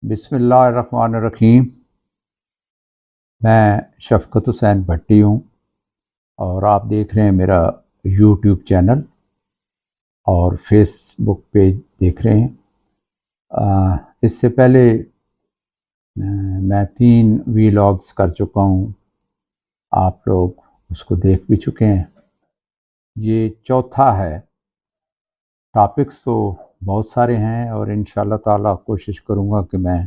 بسم اللہ الرحمن الرحیم۔ میں شفقت حسین بھٹی ہوں اور آپ دیکھ رہے ہیں میرا یوٹیوب چینل اور فیس بک پیج دیکھ رہے ہیں۔ اس سے پہلے میں 3 ویلاگز کر چکا ہوں، آپ لوگ اس کو دیکھ بھی چکے ہیں۔ یہ چوتھا ہے۔ ٹاپکس تو بہت سارے ہیں اور انشاءاللہ تعالی کوشش کروں گا کہ میں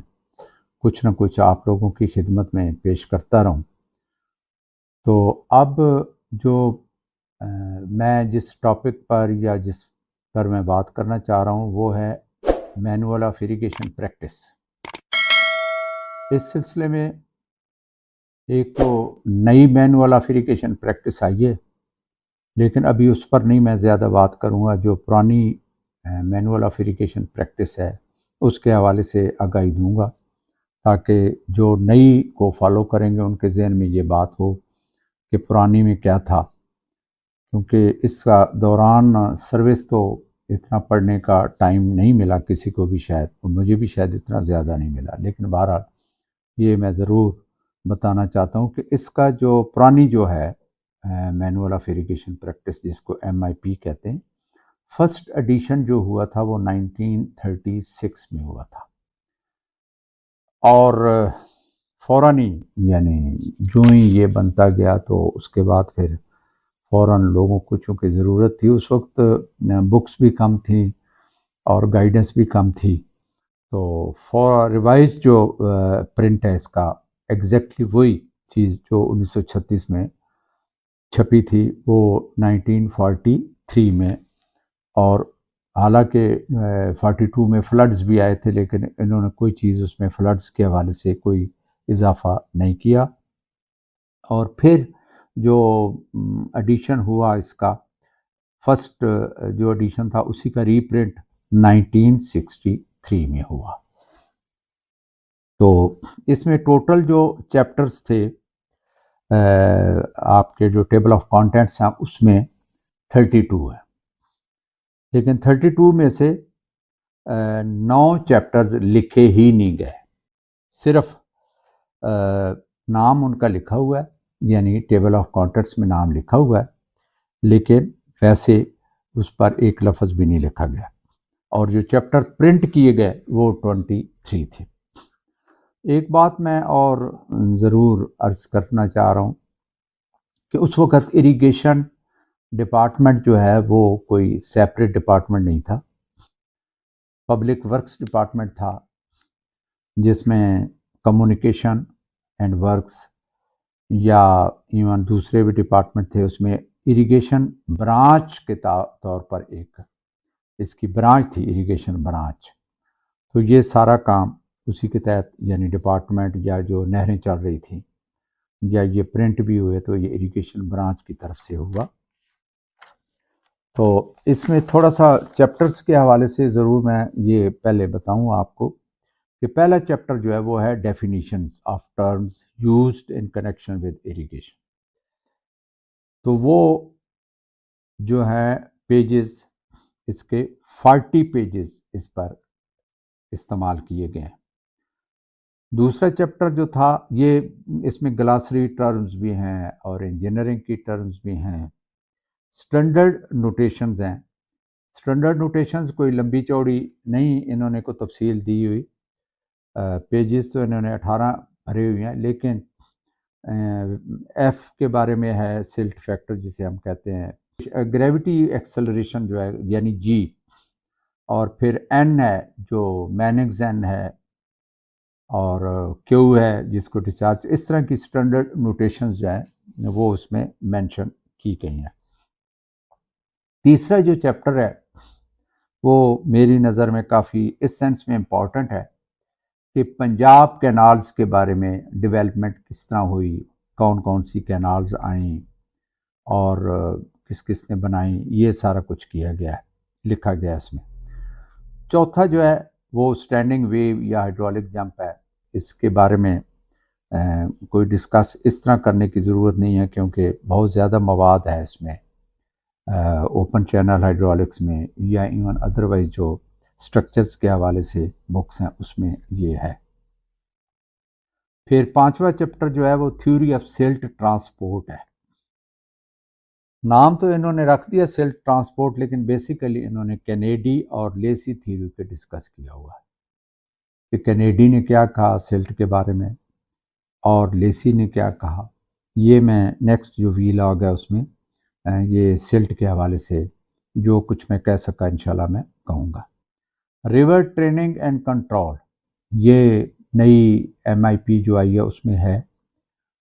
کچھ نہ کچھ آپ لوگوں کی خدمت میں پیش کرتا رہوں۔ تو اب جو میں جس ٹاپک پر یا جس پر میں بات کرنا چاہ رہا ہوں وہ ہے مینول آف اریگیشن پریکٹس۔ اس سلسلے میں ایک تو نئی manual of irrigation practice I ہے، لیکن ابھی اس پر نہیں میں زیادہ بات کروں گا۔ جو پرانی مینول آف اریگیشن پریکٹس ہے اس کے حوالے سے آگاہی دوں گا تاکہ جو نئی کو فالو کریں گے ان کے ذہن میں یہ بات ہو کہ پرانی میں کیا تھا، کیونکہ اس کا دوران سروس تو اتنا پڑھنے کا ٹائم نہیں ملا کسی کو بھی، شاید اور مجھے بھی شاید اتنا زیادہ نہیں ملا، لیکن بہرحال یہ میں ضرور بتانا چاہتا ہوں کہ اس کا جو پرانی جو ہے مینول آف اریگیشن پریکٹس جس کو MIP کہتے ہیں، فرسٹ ایڈیشن جو ہوا تھا وہ 1936 میں ہوا تھا، اور فوراً ہی یعنی جو ہی یہ بنتا گیا تو اس کے بعد پھر فوراً لوگوں کو چونکہ ضرورت تھی، اس وقت بکس بھی کم تھیں اور گائیڈنس بھی کم تھی، تو ریوائز جو پرنٹ ہے اس کا ایگزیکٹلی وہی چیز جو 1936 میں چھپی تھی وہ 1943 میں، اور حالانکہ 42 میں فلڈز بھی آئے تھے لیکن انہوں نے کوئی چیز اس میں فلڈز کے حوالے سے کوئی اضافہ نہیں کیا۔ اور پھر جو ایڈیشن ہوا اس کا فرسٹ جو ایڈیشن تھا اسی کا ری پرنٹ 1963 میں ہوا۔ تو اس میں ٹوٹل جو چیپٹرز تھے آپ کے جو ٹیبل آف کانٹینٹس ہیں اس میں 32 ہے، لیکن 32 میں سے 9 چیپٹرز لکھے ہی نہیں گئے، صرف نام ان کا لکھا ہوا ہے، یعنی ٹیبل آف کانٹینٹس میں نام لکھا ہوا ہے لیکن ویسے اس پر ایک لفظ بھی نہیں لکھا گیا، اور جو چیپٹر پرنٹ کیے گئے وہ 23 تھے۔ ایک بات میں اور ضرور عرض کرنا چاہ رہا ہوں کہ اس وقت اریگیشن ڈپارٹمنٹ جو ہے وہ کوئی سیپریٹ ڈپارٹمنٹ نہیں تھا، پبلک ورکس ڈپارٹمنٹ تھا جس میں کمیونیکیشن اینڈ ورکس یا ایون دوسرے بھی ڈپارٹمنٹ تھے، اس میں اریگیشن برانچ کے طور پر ایک اس کی برانچ تھی، اریگیشن برانچ، تو یہ سارا کام اسی کے تحت یعنی ڈپارٹمنٹ یا جو نہریں چل رہی تھیں یا یہ پرنٹ بھی ہوئے تو یہ اریگیشن برانچ کی طرف سے ہوا۔ تو اس میں تھوڑا سا چیپٹرز کے حوالے سے ضرور میں یہ پہلے بتاؤں آپ کو کہ پہلا چیپٹر جو ہے وہ ہے definitions of terms used in connection with irrigation, تو وہ جو ہے پیجز اس کے 40 پیجز اس پر استعمال کیے گئے ہیں۔ دوسرا چیپٹر جو تھا یہ اس میں گلاسری ٹرمز بھی ہیں اور انجینئرنگ کی ٹرمز بھی ہیں، اسٹینڈرڈ نوٹیشنز ہیں۔ اسٹینڈرڈ نوٹیشنز کوئی لمبی چوڑی نہیں انہوں نے کوئی تفصیل دی ہوئی، پیجز تو انہوں نے 18 بھرے ہوئے ہیں، لیکن ایف کے بارے میں ہے سلٹ فیکٹر جسے ہم کہتے ہیں، گریویٹی ایکسلریشن جو ہے یعنی جی، اور پھر این ہے جو مینگز این ہے، اور کیو ہے جس کو ڈسچارج، اس طرح کی اسٹینڈرڈ نوٹیشنز جو ہیں وہ اس میں مینشن کی گئی ہیں۔ تیسرا جو چیپٹر ہے وہ میری نظر میں کافی اس سینس میں امپورٹنٹ ہے کہ پنجاب کینالز کے بارے میں ڈیولپمنٹ کس طرح ہوئی، کون کون سی کینالز آئیں اور کس کس نے بنائیں، یہ سارا کچھ کیا گیا ہے، لکھا گیا اس میں۔ چوتھا جو ہے وہ اسٹینڈنگ ویو یا ہائیڈرولک جمپ ہے، اس کے بارے میں کوئی ڈسکس اس طرح کرنے کی ضرورت نہیں ہے کیونکہ بہت زیادہ مواد ہے اس میں اوپن چینل ہائیڈرولکس میں یا ایون ادروائز جو اسٹرکچرز کے حوالے سے بکس ہیں اس میں یہ ہے۔ پھر 5واں چیپٹر جو ہے وہ تھیوری آف سلٹ ٹرانسپورٹ ہے۔ نام تو انہوں نے رکھ دیا سلٹ ٹرانسپورٹ، لیکن بیسیکلی انہوں نے کینیڈی اور لیسی تھیوری پہ ڈسکس کیا ہوا ہے کہ کینیڈی نے کیا کہا سلٹ کے بارے میں اور لیسی نے کیا کہا۔ یہ میں نیکسٹ جو ویلاگ ہے اس میں یہ سلٹ کے حوالے سے جو کچھ میں کہہ سکا انشاءاللہ میں کہوں گا۔ ریور ٹریننگ اینڈ کنٹرول، یہ نئی ایم آئی پی جو آئی ہے اس میں ہے،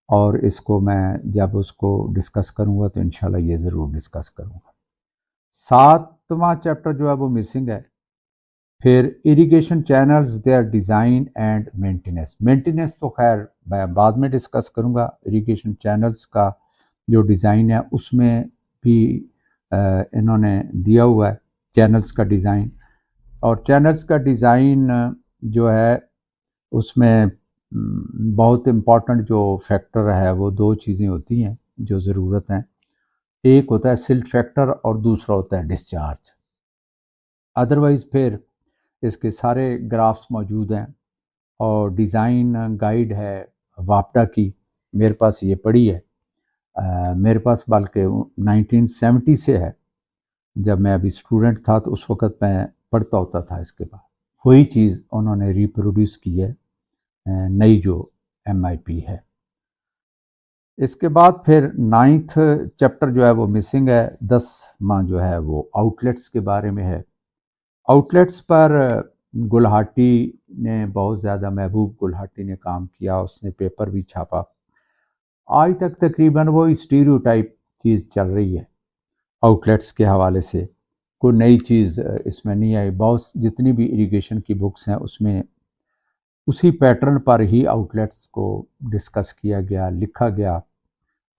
اور اس کو میں جب اس کو ڈسکس کروں گا تو انشاءاللہ یہ ضرور ڈسکس کروں گا۔ 7واں چیپٹر جو ہے وہ مسنگ ہے۔ پھر irrigation channels their design and maintenance, maintenance تو خیر میں بعد میں ڈسکس کروں گا۔ اریگیشن چینلز کا جو ڈیزائن ہے اس میں بھی انہوں نے دیا ہوا ہے چینلز کا ڈیزائن، اور چینلز کا ڈیزائن جو ہے اس میں بہت امپورٹنٹ جو فیکٹر ہے وہ 2 چیزیں ہوتی ہیں جو ضرورت ہیں، ایک ہوتا ہے سلٹ فیکٹر اور دوسرا ہوتا ہے ڈسچارج۔ ادروائز پھر اس کے سارے گرافس موجود ہیں، اور ڈیزائن گائیڈ ہے واپڈا کی، میرے پاس یہ پڑی ہے، میرے پاس بلکہ 1970 سے ہے، جب میں ابھی اسٹوڈنٹ تھا تو اس وقت میں پڑھتا ہوتا تھا اس کے بعد، وہی چیز انہوں نے ریپروڈیوس کی ہے نئی جو ایم آئی پی ہے۔ اس کے بعد پھر 9th چیپٹر جو ہے وہ مسنگ ہے، 10واں جو ہے وہ آؤٹ لیٹس کے بارے میں ہے۔ آؤٹ لیٹس پر گلہاٹی نے بہت زیادہ، محبوب گلہاٹی نے کام کیا، اس نے پیپر بھی چھاپا۔ آج تک تقریباً وہ اسٹیریوٹائپ چیز چل رہی ہے آؤٹ لیٹس کے حوالے سے، کوئی نئی چیز اس میں نہیں آئی۔ بہت جتنی بھی اریگیشن کی بکس ہیں اس میں اسی pattern per he out let's کو ڈسکس کیا گیا، لکھا گیا،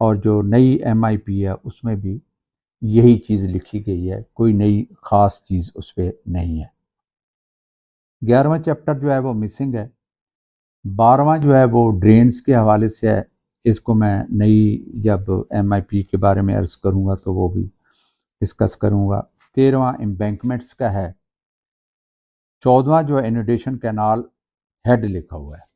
اور جو نئی ایم آئی پی ہے اس میں بھی یہی چیز لکھی گئی ہے، کوئی نئی خاص چیز اس پہ نہیں ہے۔ 11واں چیپٹر جو ہے وہ مسنگ ہے۔ 12واں جو ہے وہ ڈرینز کے حوالے سے ہے، اس کو میں نئی جب ایم آئی پی کے بارے میں عرض کروں گا تو وہ بھی ڈسکس کروں گا۔ 13واں امبینکمنٹس کا ہے۔ 14واں جو ہے انوڈیشن کینال ہیڈ لکھا ہوا ہے۔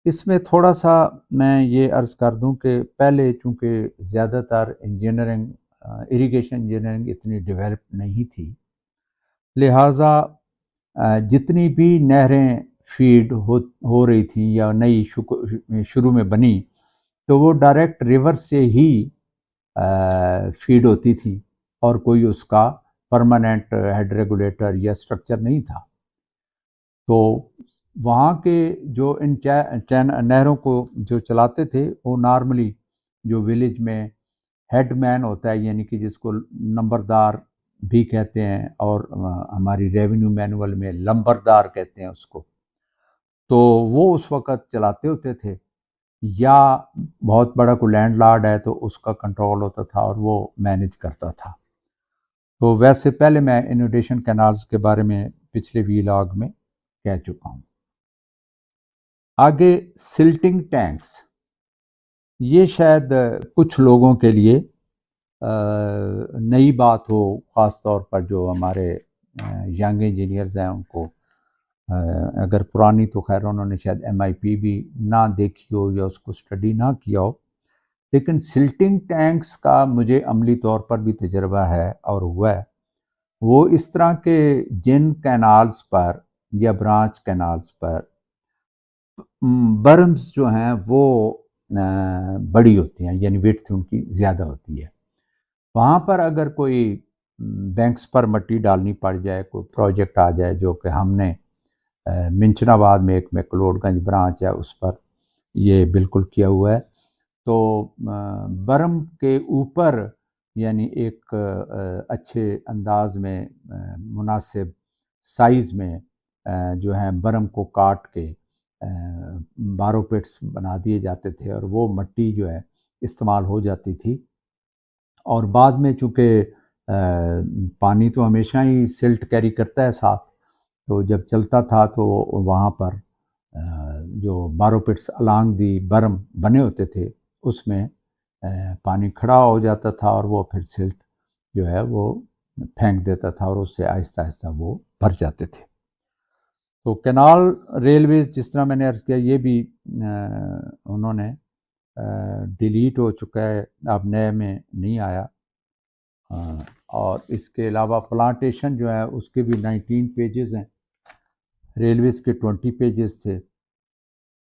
اس میں تھوڑا سا میں یہ عرض کر دوں کہ پہلے چونکہ زیادہ تر انجینئرنگ اریگیشن انجینئرنگ اتنی ڈیولپ نہیں تھی، لہٰذا جتنی بھی نہریں فیڈ ہو رہی تھیں یا نئی شروع میں بنی تو وہ ڈائریکٹ ریور سے ہی فیڈ ہوتی تھی، اور کوئی اس کا پرماننٹ ہیڈ ریگولیٹر یا اسٹرکچر نہیں تھا۔ تو وہاں کے جو ان نہروں کو جو چلاتے تھے وہ نارملی جو ولیج میں ہیڈ مین ہوتا ہے، یعنی کہ جس کو نمبردار بھی کہتے ہیں، اور ہماری ریونیو مینول میں لمبردار کہتے ہیں اس کو، تو وہ اس وقت چلاتے ہوتے تھے، یا بہت بڑا کوئی لینڈ لارڈ ہے تو اس کا کنٹرول ہوتا تھا اور وہ مینیج کرتا تھا۔ تو ویسے پہلے میں انوڈیشن کینالز کے بارے میں پچھلے ویلاگ میں کہہ چکا ہوں۔ آگے سلٹنگ ٹینکس، یہ شاید کچھ لوگوں کے لیے نئی بات ہو، خاص طور پر جو ہمارے ینگ انجینئرز ہیں ان کو، اگر پرانی تو خیر انہوں نے شاید ایم آئی پی بھی نہ دیکھی ہو یا اس کو اسٹڈی نہ کیا ہو، لیکن سلٹنگ ٹینکس کا مجھے عملی طور پر بھی تجربہ ہے اور ہوا ہے۔ وہ اس طرح کے جن کینالز پر یا برانچ کینالز پر برمز جو ہیں وہ بڑی ہوتی ہیں، یعنی وڈتھ ان کی زیادہ ہوتی ہے، وہاں پر اگر کوئی بینکس پر مٹی ڈالنی پڑ جائے، کوئی پروجیکٹ آ جائے، جو کہ ہم نے منچن آباد میں ایک میکلوڈ گنج برانچ ہے اس پر یہ بالکل کیا ہوا ہے، تو برم کے اوپر یعنی ایک اچھے انداز میں مناسب سائز میں جو ہے برم کو کاٹ کے بارو پٹس بنا دیے جاتے تھے، اور وہ مٹی جو ہے استعمال ہو جاتی تھی۔ اور بعد میں چونکہ پانی تو ہمیشہ ہی سلٹ کیری کرتا ہے ساتھ، تو جب چلتا تھا تو وہاں پر جو بارو پٹس الانگ دی برم بنے ہوتے تھے اس میں پانی کھڑا ہو جاتا تھا، اور وہ پھر سلٹ جو ہے وہ پھینک دیتا تھا اور اس سے آہستہ آہستہ وہ بھر جاتے تھے. تو کینال ریلویز جس طرح میں نے عرض کیا یہ بھی انہوں نے ڈیلیٹ ہو چکا ہے، اب نئے میں نہیں آیا. اور اس کے علاوہ پلانٹیشن جو ہے اس کے بھی 19 پیجز ہیں، ریلویز کے 20 پیجز تھے.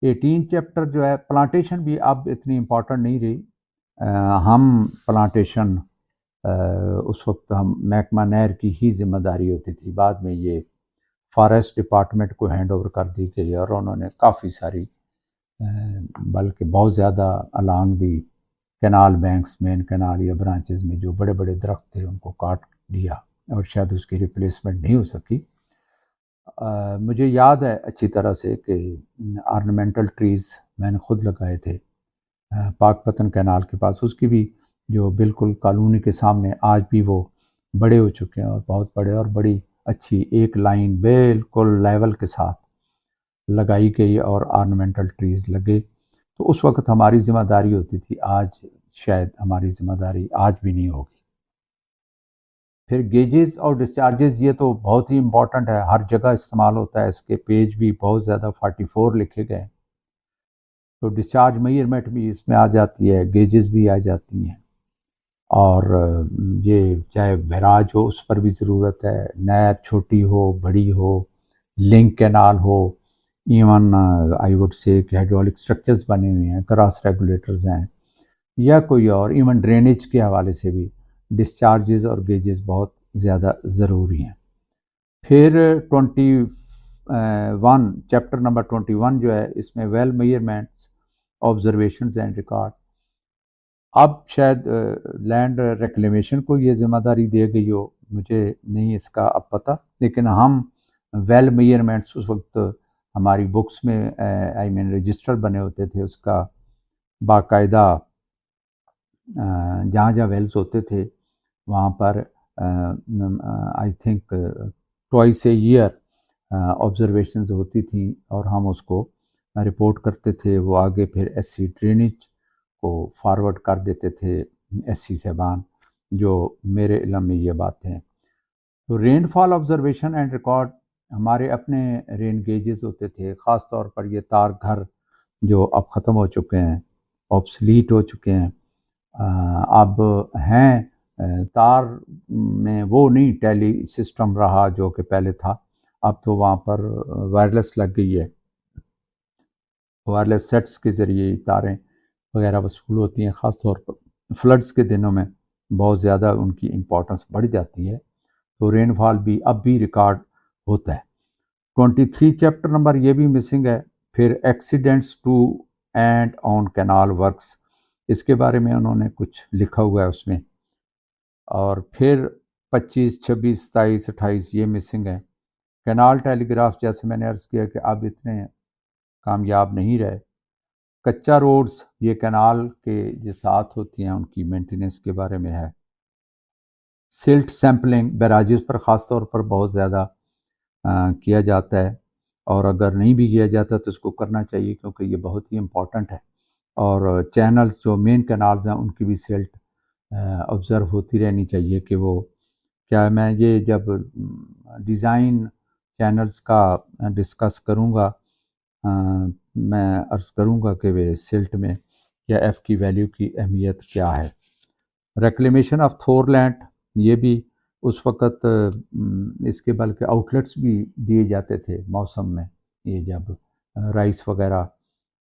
18 چیپٹر جو ہے پلانٹیشن بھی اب اتنی امپورٹنٹ نہیں رہی. ہم پلانٹیشن اس وقت ہم محکمہ نہر کی ہی ذمہ داری ہوتی تھی، بعد میں یہ فارسٹ ڈپارٹمنٹ کو ہینڈ اوور کر دی گئی اور انہوں نے کافی ساری بلکہ بہت زیادہ along دی کینال بینکس، مین کینال یا برانچز میں جو بڑے بڑے درخت تھے ان کو کاٹ دیا اور شاید اس کی ریپلیسمنٹ نہیں ہو سکی. مجھے یاد ہے اچھی طرح سے کہ آرنامنٹل ٹریز میں نے خود لگائے تھے پاک پتن کینال کے پاس، اس کی بھی جو بالکل کالونی کے سامنے آج بھی وہ بڑے ہو چکے ہیں اور بہت بڑے اور بڑی اچھی ایک لائن بالکل لیول کے ساتھ لگائی گئی اور آرنامنٹل ٹریز لگے. تو اس وقت ہماری ذمہ داری ہوتی تھی، آج شاید ہماری ذمہ داری آج بھی نہیں ہوگی. پھر گیجز اور ڈسچارجز یہ تو بہت ہی امپورٹنٹ ہے، ہر جگہ استعمال ہوتا ہے، اس کے پیج بھی بہت زیادہ 44 لکھے گئے. تو ڈسچارج میئرمنٹ بھی اس میں آ جاتی ہے، گیجز بھی آ جاتی ہیں، اور یہ چاہے بیراج ہو اس پر بھی ضرورت ہے، نہر چھوٹی ہو بڑی ہو، لنک کینال ہو، ایون آئی وڈ سے کہ ہائیڈرولک اسٹرکچرز بنے ہوئے ہیں، کراس ریگولیٹرز ہیں یا کوئی اور، ایون ڈرینیج کے حوالے سے بھی ڈسچارجز اور گیجز بہت زیادہ ضروری ہیں. پھر 21 چیپٹر نمبر 21 جو ہے اس میں well measurements, observations and record. اب شاید لینڈ ریکلیمیشن کو یہ ذمہ داری دی گئی ہو، مجھے نہیں اس کا اب پتہ، لیکن ہم ویل میئرمنٹس اس وقت ہماری بکس میں رجسٹر بنے ہوتے تھے، اس کا باقاعدہ جہاں جہاں ویلز ہوتے تھے وہاں پر I think twice a year observations ہوتی تھیں اور ہم اس کو رپورٹ کرتے تھے. وہ آگے پھر ایس سی ڈرینیج کو فارورڈ کر دیتے تھے ایس سی صاحبان، جو میرے علم میں یہ بات ہیں. تو رین فال آبزرویشن اینڈ ریکارڈ، ہمارے اپنے رین گیجز ہوتے تھے، خاص طور پر یہ تار گھر جو اب ختم ہو چکے ہیں، آبسلیٹ ہو چکے ہیں. اب ہیں تار میں وہ نہیں ٹیلی سسٹم رہا جو کہ پہلے تھا، اب تو وہاں پر وائرلیس لگ گئی ہے، وائرلیس سیٹس کے ذریعے تاریں وغیرہ وصول ہوتی ہیں. خاص طور پر فلڈز کے دنوں میں بہت زیادہ ان کی امپورٹنس بڑھ جاتی ہے، تو رین فال بھی اب بھی ریکارڈ ہوتا ہے. 23 چیپٹر نمبر یہ بھی مسنگ ہے. پھر accidents to and on canal works, اس کے بارے میں انہوں نے کچھ لکھا ہوا ہے اس میں. اور پھر 25 26 27 28 یہ مسنگ ہے. کینال ٹیلی گراف جیسے میں نے عرض کیا کہ اب اتنے کامیاب نہیں رہے. کچا روڈز یہ کینال کے جو ساتھ ہوتی ہیں ان کی مینٹیننس کے بارے میں ہے. سلٹ سیمپلنگ بیراجز پر خاص طور پر بہت زیادہ کیا جاتا ہے، اور اگر نہیں بھی کیا جاتا تو اس کو کرنا چاہیے کیونکہ یہ بہت ہی امپورٹنٹ ہے. اور چینلز جو مین کینالز ہیں ان کی بھی سلٹ آبزرو ہوتی رہنی چاہیے کہ وہ کیا. میں یہ جب ڈیزائن چینلز کا ڈسکس کروں گا میں عرض کروں گا کہ وہ سلٹ میں یا ایف کی ویلیو کی اہمیت کیا ہے. ریکلیمیشن آف تھور لینڈ یہ بھی اس وقت اس کے بلکہ آؤٹلیٹس بھی دیے جاتے تھے موسم میں، یہ جب رائس وغیرہ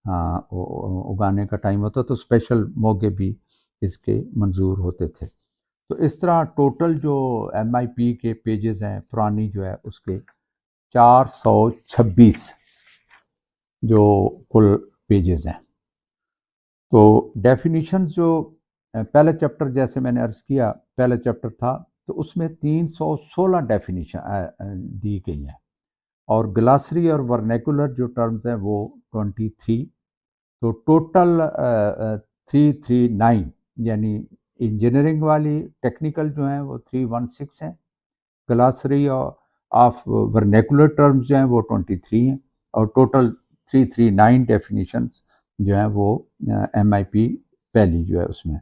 اگانے کا ٹائم ہوتا تو اسپیشل موقع بھی اس کے منظور ہوتے تھے. تو اس طرح ٹوٹل جو ایم آئی پی کے پیجز ہیں پرانی جو ہے اس کے 426 جو کل پیجز ہیں. تو ڈیفینیشنز جو پہلا چیپٹر جیسے میں نے عرض کیا پہلا چیپٹر تھا تو اس میں 316 ڈیفینیشن دی گئی ہیں، اور گلاسری اور ورنیکولر جو ٹرمز ہیں وہ 23. تو ٹوٹل 339 یعنی انجینئرنگ والی ٹیکنیکل جو ہیں وہ 316 ہیں، گلاسری آف ورنیکولر ٹرمز جو ہیں وہ 23 ہیں، اور ٹوٹل 339 ڈیفینیشنز جو ہیں وہ ایم آئی پی پہلی جو ہے اس میں.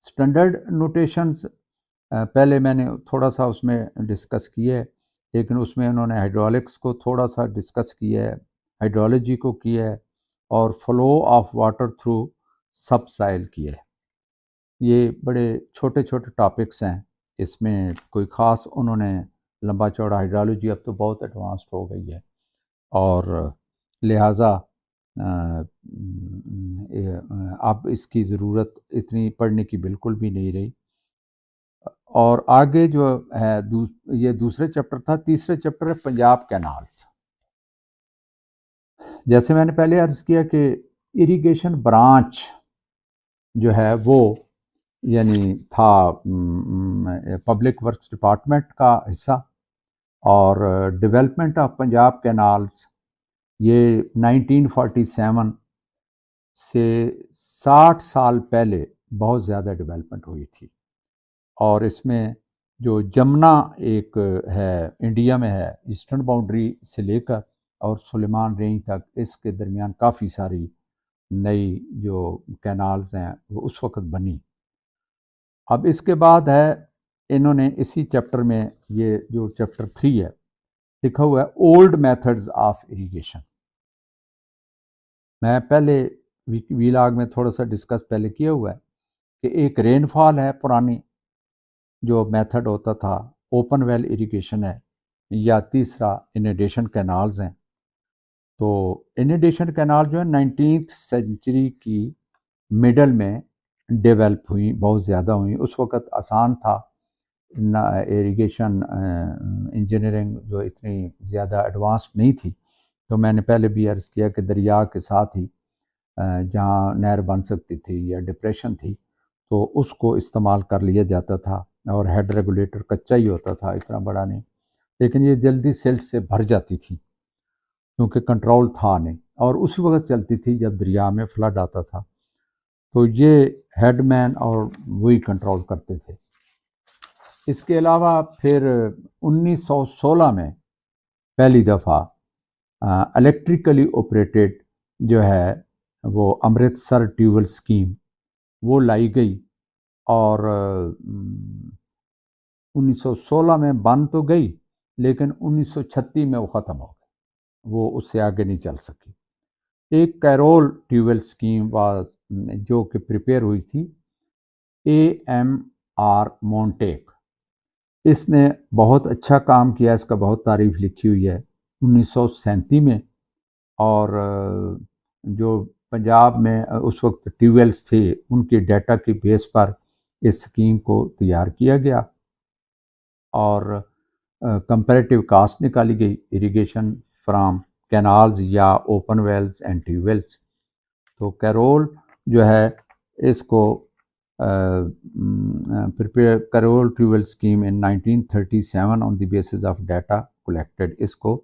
اسٹینڈرڈ نوٹیشنز پہلے میں نے تھوڑا سا اس میں ڈسکس کیا ہے، لیکن اس میں انہوں نے ہائیڈرولکس کو تھوڑا سا ڈسکس کیا ہے، ہائیڈرولوجی کو کیا ہے، اور فلو آف واٹر تھرو سب سائل کیا ہے۔ یہ بڑے چھوٹے چھوٹے ٹاپکس ہیں، اس میں کوئی خاص انہوں نے لمبا چوڑا ہائیڈرولوجی اب تو بہت ایڈوانسڈ ہو گئی ہے، اور لہٰذا اب اس کی ضرورت اتنی پڑھنے کی بالکل بھی نہیں رہی۔ اور آگے جو ہے یہ دوسرے چیپٹر تھا، تیسرے چیپٹر ہے پنجاب کینالز۔ جیسے میں نے پہلے عرض کیا کہ اریگیشن برانچ جو ہے وہ یعنی تھا پبلک ورکس ڈپارٹمنٹ کا حصہ، اور ڈیولپمنٹ آف پنجاب کینالز یہ 1947 سے 60 سال پہلے بہت زیادہ ڈیولپمنٹ ہوئی تھی، اور اس میں جو جمنا ایک ہے انڈیا میں ہے، ایسٹرن باؤنڈری سے لے کر اور سلیمان رینج تک، اس کے درمیان کافی ساری نئی جو کینالز ہیں وہ اس وقت بنی۔ اب اس کے بعد ہے انہوں نے اسی چیپٹر میں یہ جو چیپٹر 3 ہے لکھا ہوا ہے اولڈ میتھڈز آف اریگیشن۔ میں پہلے ویلاگ میں تھوڑا سا ڈسکس پہلے کیا ہوا ہے کہ ایک رین فال ہے پرانی جو میتھڈ ہوتا تھا، اوپن ویل اریگیشن ہے، یا تیسرا انیڈیشن کینالز ہیں۔ تو انیڈیشن کینال جو ہے 19th سینچری کی مڈل میں ڈیولپ ہوئی، بہت زیادہ ہوئی۔ اس وقت آسان تھا، اریگیشن انجینئرنگ جو اتنی زیادہ ایڈوانسڈ نہیں تھی، تو میں نے پہلے بھی عرض کیا کہ دریا کے ساتھ ہی جہاں نہر بن سکتی تھی یا ڈپریشن تھی تو اس کو استعمال کر لیا جاتا تھا، اور ہیڈ ریگولیٹر کچا ہی ہوتا تھا، اتنا بڑا نہیں، لیکن یہ جلدی سلٹ سے بھر جاتی تھی کیونکہ کنٹرول تھا نہیں، اور اسی وقت چلتی تھی جب دریا میں فلڈ آتا تھا، تو یہ ہیڈ مین اور وہی کنٹرول کرتے تھے۔ اس کے علاوہ پھر 1916 میں پہلی دفعہ الیکٹریکلی آپریٹڈ جو ہے وہ امرتسر ٹیوبویل اسکیم وہ لائی گئی، اور 1916 میں بن تو گئی لیکن 1936 میں وہ ختم ہو گئی، وہ اس سے آگے نہیں چل سکی۔ ایک کیرول ٹیوبویل اسکیم جو کہ پریپیئر ہوئی تھی AMR مونٹیک، اس نے بہت اچھا کام کیا، اس کا بہت تعریف لکھی ہوئی ہے 1937 میں، اور جو پنجاب میں اس وقت ٹیوبویلس تھے ان کے ڈیٹا کی بیس پر اس اسکیم کو تیار کیا گیا، اور کمپیریٹیو کاسٹ نکالی گئی اریگیشن فرام کینالز یا اوپن ویلز اینڈ ٹیوبویلس۔ تو کیرول جو ہے اس کو کیرول tubewell scheme in 1937 on the basis of data collected, اس کو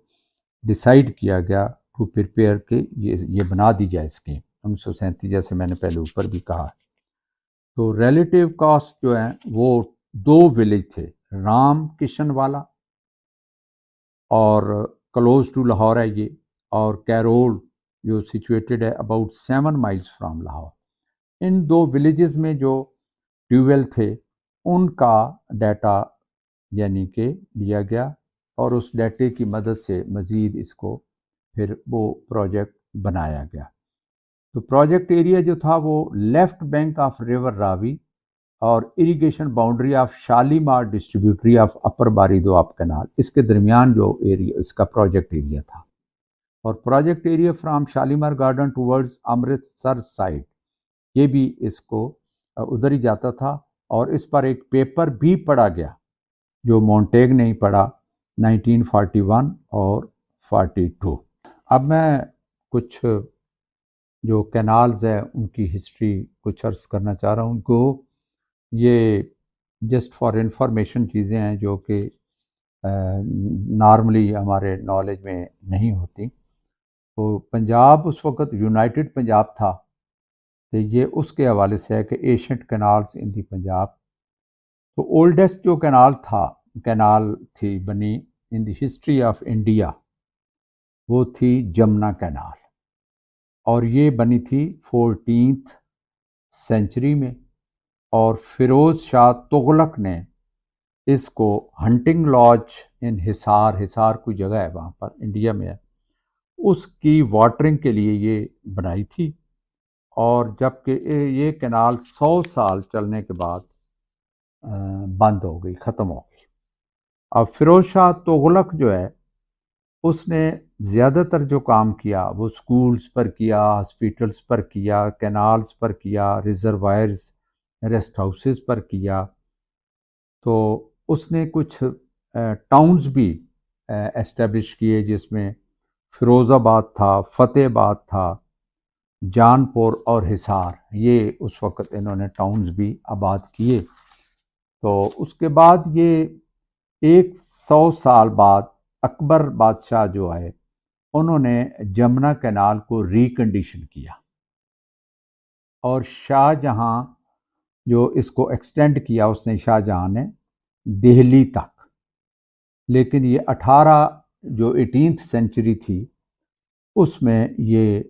ڈیسائیڈ کیا گیا ٹو پریپیئر کہ یہ بنا دی جائے اسکیم 1937، جیسے میں نے پہلے اوپر بھی کہا ہے۔ تو ریلیٹیو کاسٹ جو ہیں وہ 2 ولیج تھے، رام کشن والا اور کلوز ٹو لاہور ہے یہ، اور کیرول جو سچویٹڈ ہے about 7 miles from Lahore. In 2 villages میں جو ٹیوبویل تھے ان کا ڈیٹا یعنی کہ لیا گیا، اور اس ڈیٹے کی مدد سے مزید اس کو پھر وہ پروجیکٹ بنایا گیا۔ تو پروجیکٹ ایریا جو تھا وہ left bank of river Ravi اور irrigation boundary of Shalimar distributary of upper Bari Doab canal, اس کے درمیان جو ایریا اس کا پروجیکٹ ایریا تھا، اور project area from Shalimar garden towards Amritsar side, یہ بھی اس کو ادھر ہی جاتا تھا، اور اس پر ایک پیپر بھی پڑھا گیا جو مونٹیگ نے ہی پڑھا 1941 اور 42۔ اب میں کچھ جو کینالز ہیں ان کی ہسٹری کچھ عرض کرنا چاہ رہا ہوں، کو یہ جسٹ فار انفارمیشن چیزیں ہیں جو کہ نارملی ہمارے نالج میں نہیں ہوتی۔ تو پنجاب اس وقت یونائٹڈ پنجاب تھا، تو یہ اس کے حوالے سے ہے کہ ایشینٹ کینالز ان دی پنجاب۔ تو اولڈسٹ جو کینال تھی بنی ان دی ہسٹری آف انڈیا وہ تھی جمنا کینال، اور یہ بنی تھی 14th سینچری میں، اور فیروز شاہ تغلق نے اس کو ہنٹنگ لاج ان حصار کوئی جگہ ہے وہاں پر انڈیا میں ہے، اس کی واٹرنگ کے لیے یہ بنائی تھی، اور جب کہ یہ کینال 100 سال چلنے کے بعد بند ہو گئی، ختم ہو گئی۔ اب فیروز شاہ تغلق جو ہے اس نے زیادہ تر جو کام کیا وہ سکولز پر کیا، ہاسپیٹلز پر کیا، کینالز پر کیا، ریزروائرز، ریسٹ ہاؤسز پر کیا۔ تو اس نے کچھ ٹاؤنز بھی اسٹیبلش کیے، جس میں فیروز آباد تھا، فتح آباد تھا، جان پور اور حصار، یہ اس وقت انہوں نے ٹاؤنز بھی آباد کیے۔ تو اس کے بعد یہ 100 سال بعد اکبر بادشاہ جو آئے انہوں نے جمنا کینال کو ریکنڈیشن کیا، اور شاہ جہاں جو اس کو ایکسٹینڈ کیا اس نے شاہ جہاں نے دہلی تک، لیکن یہ 18th سینچری تھی اس میں یہ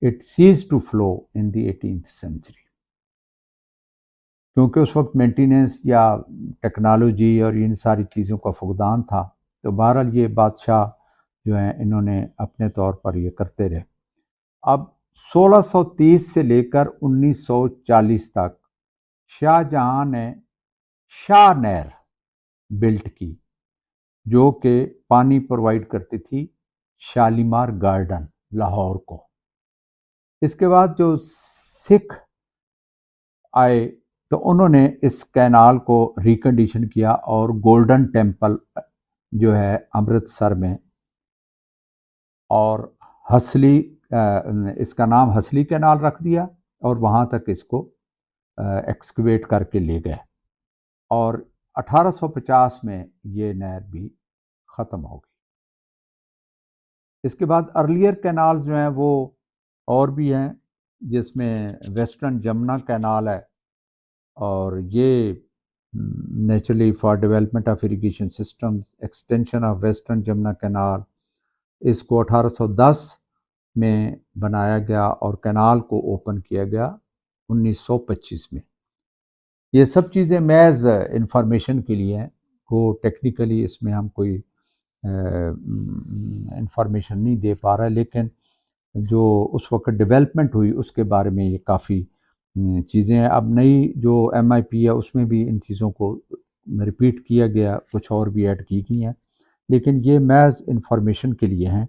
it says to flow in the 18th century, کیونکہ اس وقت مینٹیننس یا ٹیکنالوجی اور ان ساری چیزوں کا فقدان تھا۔ تو بہرحال یہ بادشاہ جو ہیں انہوں نے اپنے طور پر یہ کرتے رہے۔ اب 1630 سے لے کر 1940 تک شاہ جہاں نے شاہ نہر بلٹ کی، جو کہ پانی پرووائڈ کرتی تھی شالیمار گارڈن لاہور کو۔ اس کے بعد جو سکھ آئے تو انہوں نے اس کینال کو ریکنڈیشن کیا، اور گولڈن ٹیمپل جو ہے امرتسر میں، اور ہسلی اس کا نام ہسلی کینال رکھ دیا، اور وہاں تک اس کو ایکسکیویٹ کر کے لے گئے، اور 1850 میں یہ نہر بھی ختم ہو گئی۔ اس کے بعد ارلیئر کینال جو ہیں وہ اور بھی ہیں، جس میں ویسٹرن جمنا کینال ہے، اور یہ naturally for development of irrigation systems extension of western Jamuna canal, اس کو 1810 میں بنایا گیا، اور کینال کو اوپن کیا گیا 1925 میں۔ یہ سب چیزیں محض انفارمیشن کے لیے ہیں، وہ ٹیکنیکلی اس میں ہم کوئی انفارمیشن نہیں دے پا رہا، لیکن جو اس وقت ڈیولپمنٹ ہوئی اس کے بارے میں یہ کافی چیزیں ہیں۔ اب نئی جو MIP ہے اس میں بھی ان چیزوں کو ریپیٹ کیا گیا، کچھ اور بھی ایڈ کی گئی ہیں، لیکن یہ محض انفارمیشن کے لیے ہیں۔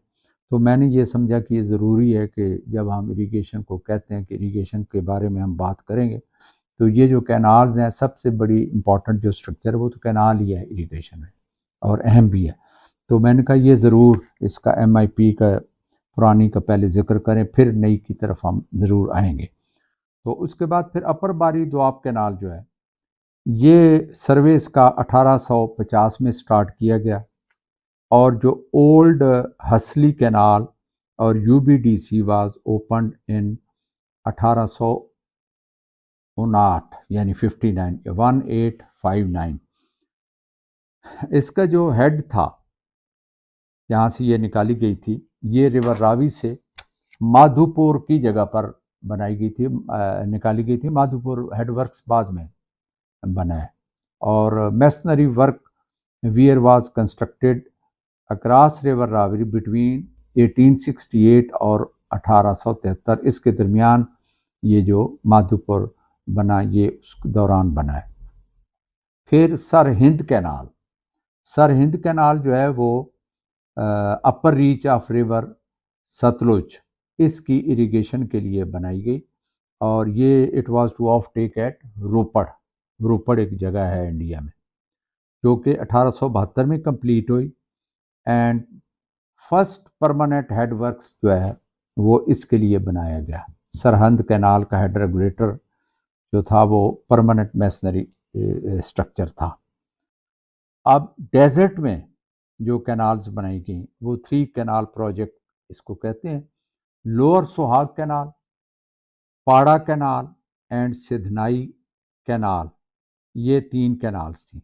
تو میں نے یہ سمجھا کہ یہ ضروری ہے کہ جب ہم اریگیشن کو کہتے ہیں کہ اریگیشن کے بارے میں ہم بات کریں گے، تو یہ جو کینالز ہیں سب سے بڑی امپورٹنٹ جو اسٹرکچر ہے وہ تو کینال ہی ہے اریگیشن میں، اور اہم بھی ہے۔ تو میں نے کہا یہ ضرور اس کا MIP کا پرانی کا پہلے ذکر کریں، پھر نئی کی طرف ہم ضرور آئیں گے۔ تو اس کے بعد پھر اپر باری دوآب کینال جو ہے یہ سروے اس کا 1850 میں سٹارٹ کیا گیا، اور جو اولڈ ہسلی کینال اور UBDC واز اوپنڈ ان 1859 یعنی 1859۔ اس کا جو ہیڈ تھا جہاں سے یہ نکالی گئی تھی، یہ ریور راوی سے مادھوپور کی جگہ پر بنائی گئی تھی، نکالی گئی تھی۔ مادھوپور ہیڈ ورکس بعد میں بنا ہے، اور masonry work where was constructed across river Ravi between 1868 اور 1873۔ اس کے درمیان یہ جو مادھوپور بنا یہ اس دوران بنا ہے۔ پھر سر ہند کینال جو ہے وہ upper reach of river Sutlej اس کی اریگیشن کے لیے بنائی گئی، اور یہ it was to offtake at Ropar ایک جگہ ہے انڈیا میں، جو کہ 1872 میں کمپلیٹ ہوئی، and first permanent headworks جو ہے وہ اس کے لیے بنایا گیا۔ سرہند کینال کا ہیڈ ریگولیٹر جو تھا وہ پرماننٹ میسنری اسٹرکچر تھا۔ اب ڈیزرٹ میں جو کینالز بنائی گئیں وہ 3 کینال پروجیکٹ اس کو کہتے ہیں، lower Sohag canal, Para canal and Sidhnai canal, یہ 3 کینالز تھیں۔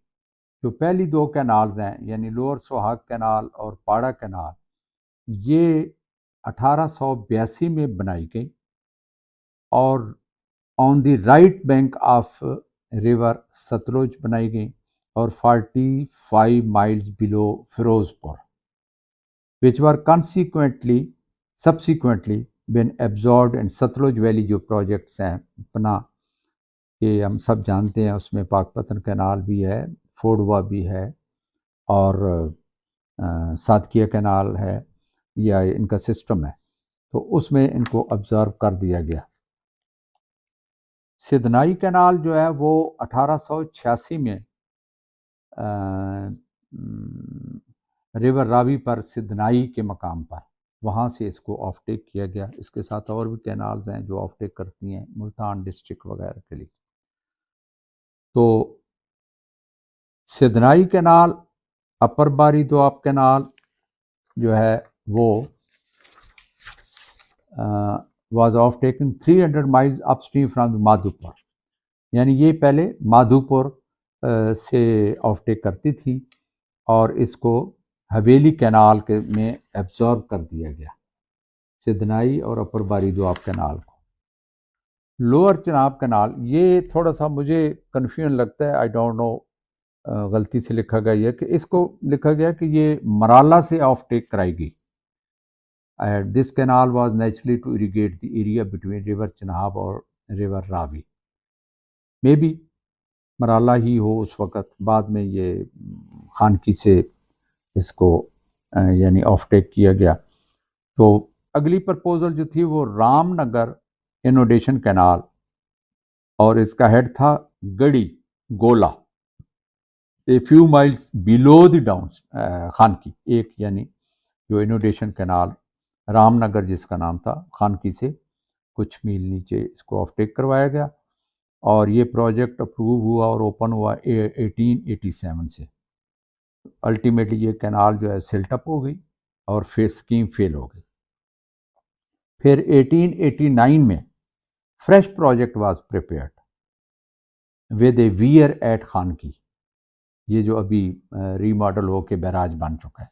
جو پہلی 2 کینالز ہیں یعنی لوور سوہاگ کینال اور پاڑا کینال، یہ 1882 میں بنائی گئی، اور on the right bank of river Sutlej بنائی گئی، or 45 miles below Firozpur, which were subsequently been absorbed in Satluj Valley جو پروجیکٹس ہیں اپنا کہ ہم سب جانتے ہیں، اس میں پاک پتن کینال بھی ہے، فوڈوا بھی ہے، اور ساتکیہ کینال ہے، یا ان کا سسٹم ہے، تو اس میں ان کو آبزرو کر دیا گیا۔ سدنائی کینال جو ہے وہ 1886 میں ریور راوی پر سدنائی کے مقام پر وہاں سے اس کو آف ٹیک کیا گیا۔ اس کے ساتھ اور بھی کینالز ہیں جو آف ٹیک کرتی ہیں ملتان ڈسٹرکٹ وغیرہ کے لیے۔ تو سدنائی کینال، اپر باری دواب کینال جو ہے وہ was of taken 300 miles up stream from Madhopur, یعنی یہ پہلے مادھوپور سے آف ٹیک کرتی تھی اور اس کو حویلی کینال کے میں ایبزارب کر دیا گیا، سدنائی اور اپر باری دواب کینال کو۔ لوور چناب کینال، یہ تھوڑا سا مجھے کنفیوژن لگتا ہے، آئی ڈونٹ نو، غلطی سے لکھا گیا یہ کہ اس کو لکھا گیا کہ یہ مرالا سے آف ٹیک کرائی گئی۔ This canal was naturally to irrigate the area between river Chenab اور river Ravi, may be Marala ہی ہو اس وقت، بعد میں یہ خانکی سے اس کو یعنی آف ٹیک کیا گیا۔ تو اگلی پرپوزل جو تھی وہ رام نگر انوڈیشن کینال، اور اس کا ہیڈ تھا گڑی گولا، a few miles below the downs Khanki, ایک یعنی جو انوڈیشن کینال رام نگر جس کا نام تھا، خانکی سے کچھ میل نیچے اس کو آف ٹیک کروایا گیا، اور یہ پروجیکٹ اپروو ہوا اور اوپن ہوا 1887 سے۔ الٹیمیٹلی یہ کینال جو ہے سیلٹ اپ ہو گئی اور پھر اسکیم فیل ہو گئی۔ پھر 1889 میں fresh project was prepared with a weir at Khanki, یہ جو ابھی ری ماڈل ہو کے بیراج بن چکا ہے۔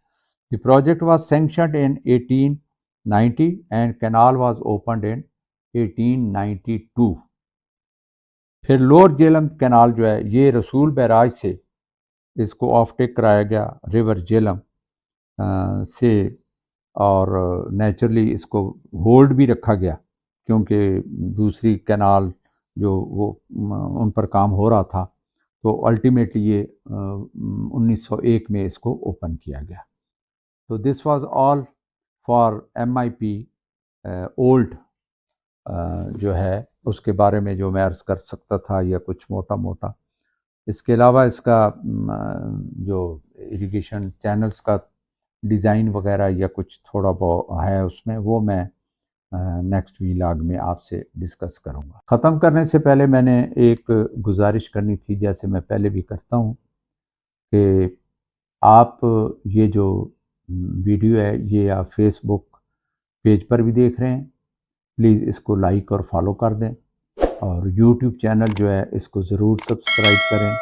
The project was sanctioned in 1890 and canal was opened in 1892۔ پھر لوور جیلم کینال جو ہے یہ رسول بیراج سے اس کو آف ٹیک کرایا گیا ریور جیلم سے، اور نیچرلی اس کو ہولڈ بھی رکھا گیا کیونکہ دوسری کینال جو وہ ان پر کام ہو رہا تھا، تو الٹیمیٹلی یہ 1901 میں اس کو اوپن کیا گیا۔ تو this was all for MIP old جو ہے اس کے بارے میں جو میں عرض کر سکتا تھا، یا کچھ موٹا موٹا۔ اس کے علاوہ اس کا جو اریگیشن چینلز کا ڈیزائن وغیرہ یا کچھ تھوڑا بہت ہے اس میں، وہ میں نیکسٹ ویلاگ میں آپ سے ڈسکس کروں گا۔ ختم کرنے سے پہلے میں نے ایک گزارش کرنی تھی، جیسے میں پہلے بھی کرتا ہوں، کہ آپ یہ جو ویڈیو ہے یہ آپ فیس بک پیج پر بھی دیکھ رہے ہیں، پلیز اس کو لائک اور فالو کر دیں، اور یوٹیوب چینل جو ہے اس کو ضرور سبسکرائب کریں،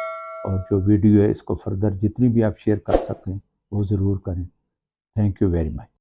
اور جو ویڈیو ہے اس کو فردر جتنی بھی آپ شیئر کر سکیں وہ ضرور کریں۔ Thank you very much.